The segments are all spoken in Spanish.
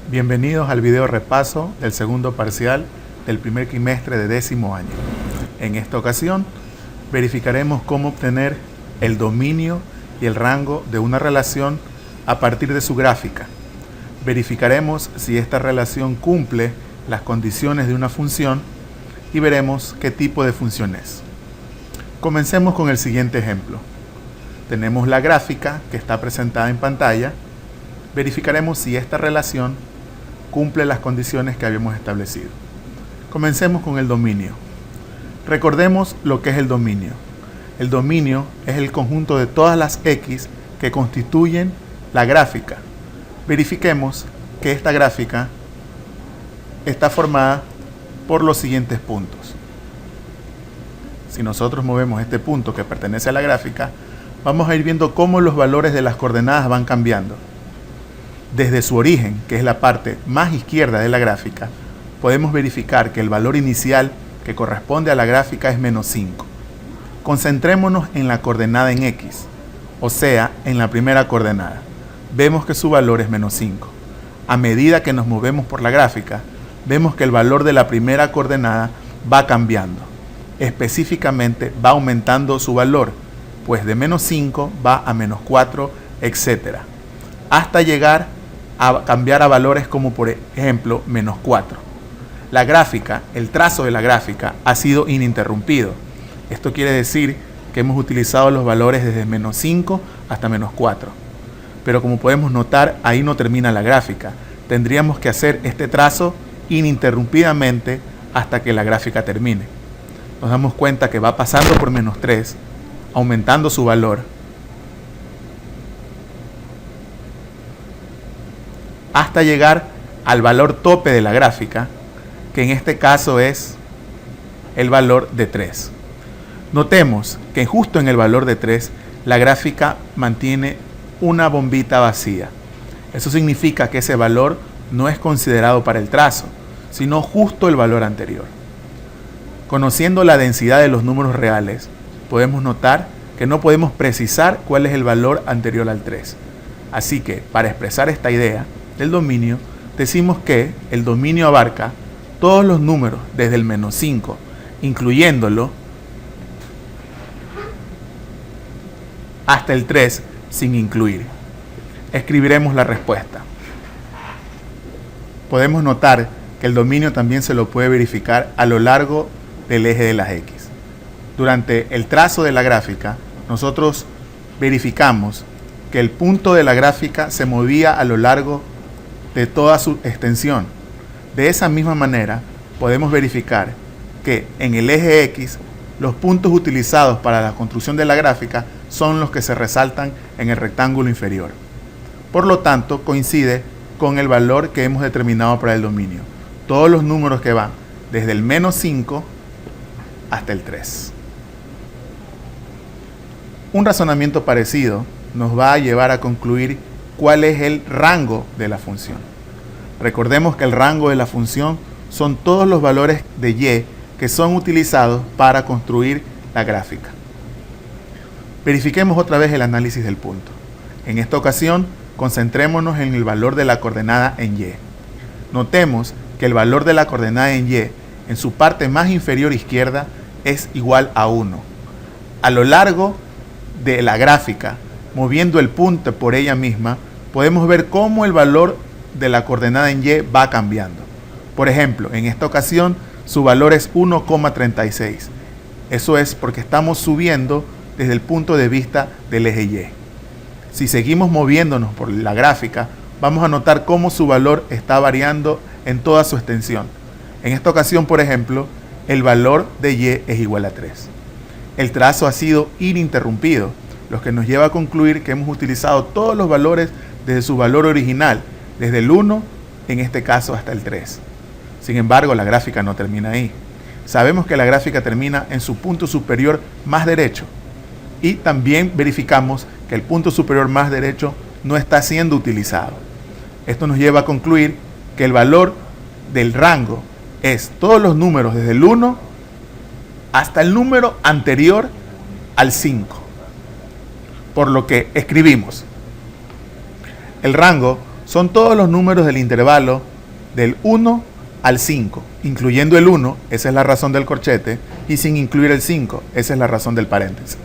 Bienvenidos al video repaso del segundo parcial del primer trimestre de 10º año. En esta ocasión verificaremos cómo obtener el dominio y el rango de una relación a partir de su gráfica. Verificaremos si esta relación cumple las condiciones de una función y veremos qué tipo de función es. Comencemos con el siguiente ejemplo. Tenemos la gráfica que está presentada en pantalla. Verificaremos si esta relación cumple las condiciones que habíamos establecido. Comencemos con el dominio. Recordemos lo que es el dominio. El dominio es el conjunto de todas las x que constituyen la gráfica. Verifiquemos que esta gráfica está formada por los siguientes puntos. Si nosotros movemos este punto que pertenece a la gráfica, vamos a ir viendo cómo los valores de las coordenadas van cambiando. Desde su origen, que es la parte más izquierda de la gráfica, podemos verificar que el valor inicial que corresponde a la gráfica es menos 5. Concentrémonos en la coordenada en x, o sea, en la primera coordenada. Vemos que su valor es menos 5. A medida que nos movemos por la gráfica, vemos que el valor de la primera coordenada va cambiando. Específicamente va aumentando su valor, pues de menos 5 va a menos 4, etc. hasta llegar a cambiar a valores como por ejemplo menos 4. La gráfica, el trazo de la gráfica ha sido ininterrumpido. Esto quiere decir que hemos utilizado los valores desde menos 5 hasta menos 4. Pero como podemos notar, ahí no termina la gráfica. Tendríamos que hacer este trazo ininterrumpidamente hasta que la gráfica termine. Nos damos cuenta que va pasando por menos 3, aumentando su valor, hasta llegar al valor tope de la gráfica, que en este caso es el valor de 3. Notemos que justo en el valor de 3, la gráfica mantiene una bombita vacía. Eso significa que ese valor no es considerado para el trazo, sino justo el valor anterior. Conociendo la densidad de los números reales, podemos notar que no podemos precisar cuál es el valor anterior al 3. Así que, para expresar esta idea del dominio, decimos que el dominio abarca todos los números desde el menos 5, incluyéndolo, hasta el 3 sin incluir. Escribiremos la respuesta. Podemos notar que el dominio también se lo puede verificar a lo largo del eje de las x. Durante el trazo de la gráfica, nosotros verificamos que el punto de la gráfica se movía a lo largo de toda su extensión. De esa misma manera, podemos verificar que en el eje x, los puntos utilizados para la construcción de la gráfica son los que se resaltan en el rectángulo inferior. Por lo tanto, coincide con el valor que hemos determinado para el dominio. Todos los números que van desde el menos 5 hasta el 3. Un razonamiento parecido nos va a llevar a concluir cuál es el rango de la función. Recordemos que el rango de la función son todos los valores de y que son utilizados para construir la gráfica. Verifiquemos otra vez el análisis del punto. En esta ocasión, concentrémonos en el valor de la coordenada en y. Notemos que el valor de la coordenada en y, en su parte más inferior izquierda, es igual a 1. A lo largo de la gráfica, moviendo el punto por ella misma, podemos ver cómo el valor de la coordenada en y va cambiando. Por ejemplo, en esta ocasión, su valor es 1,36. Eso es porque estamos subiendo desde el punto de vista del eje y. Si seguimos moviéndonos por la gráfica, vamos a notar cómo su valor está variando en toda su extensión. En esta ocasión, por ejemplo, el valor de y es igual a 3. El trazo ha sido ininterrumpido, lo que nos lleva a concluir que hemos utilizado todos los valores desde su valor original, desde el 1, en este caso, hasta el 3. Sin embargo, la gráfica no termina ahí. Sabemos que la gráfica termina en su punto superior más derecho. Y también verificamos que el punto superior más derecho no está siendo utilizado. Esto nos lleva a concluir que el valor del rango es todos los números desde el 1 hasta el número anterior al 5. Por lo que escribimos: el rango son todos los números del intervalo del 1 al 5, incluyendo el 1, esa es la razón del corchete, y sin incluir el 5, esa es la razón del paréntesis.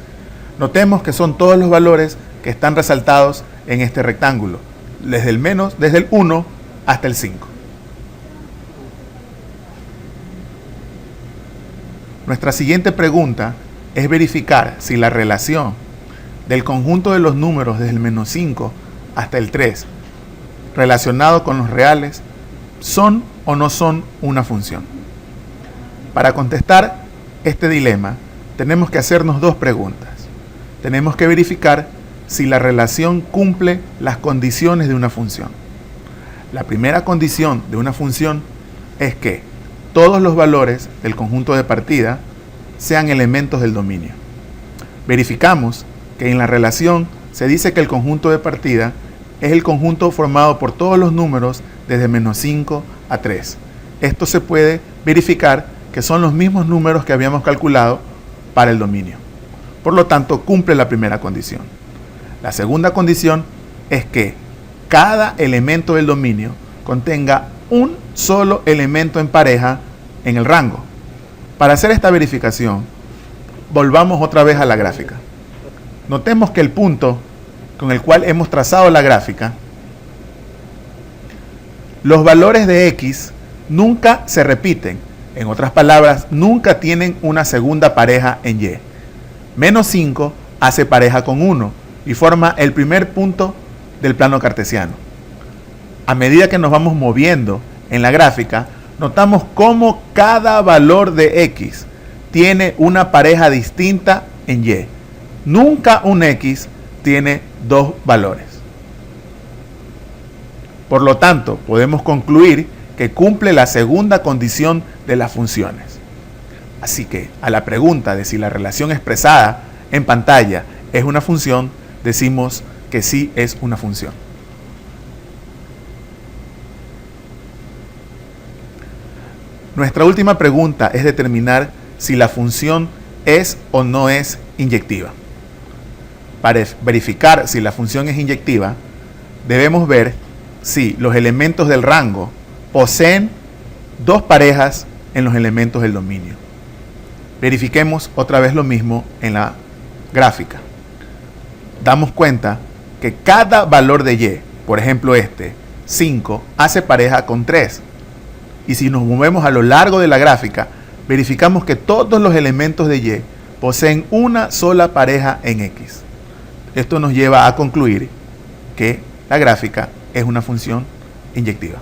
Notemos que son todos los valores que están resaltados en este rectángulo, desde el 1 hasta el 5. Nuestra siguiente pregunta es verificar si la relación del conjunto de los números desde el menos 5 hasta el 3 relacionado con los reales son o no son una función. Para contestar este dilema tenemos que hacernos dos preguntas. Tenemos que verificar si la relación cumple las condiciones de una función. La primera condición de una función es que todos los valores del conjunto de partida sean elementos del dominio. Verificamos que en la relación se dice que el conjunto de partida es el conjunto formado por todos los números desde menos 5 a 3. Esto se puede verificar que son los mismos números que habíamos calculado para el dominio. Por lo tanto, cumple la primera condición. La segunda condición es que cada elemento del dominio contenga un solo elemento en pareja en el rango. Para hacer esta verificación, volvamos otra vez a la gráfica. Notemos que el punto con el cual hemos trazado la gráfica, los valores de X nunca se repiten. En otras palabras, nunca tienen una segunda pareja en Y. Menos 5 hace pareja con 1 y forma el primer punto del plano cartesiano. A medida que nos vamos moviendo en la gráfica, notamos cómo cada valor de X tiene una pareja distinta en Y. Nunca un X tiene dos valores. Por lo tanto, podemos concluir que cumple la segunda condición de las funciones. Así que a la pregunta de si la relación expresada en pantalla es una función, decimos que sí es una función. Nuestra última pregunta es determinar si la función es o no es inyectiva. Para verificar si la función es inyectiva, debemos ver si los elementos del rango poseen dos parejas en los elementos del dominio. Verifiquemos otra vez lo mismo en la gráfica. Damos cuenta que cada valor de Y, por ejemplo 5, hace pareja con 3. Y si nos movemos a lo largo de la gráfica, verificamos que todos los elementos de Y poseen una sola pareja en X. Esto nos lleva a concluir que la gráfica es una función inyectiva.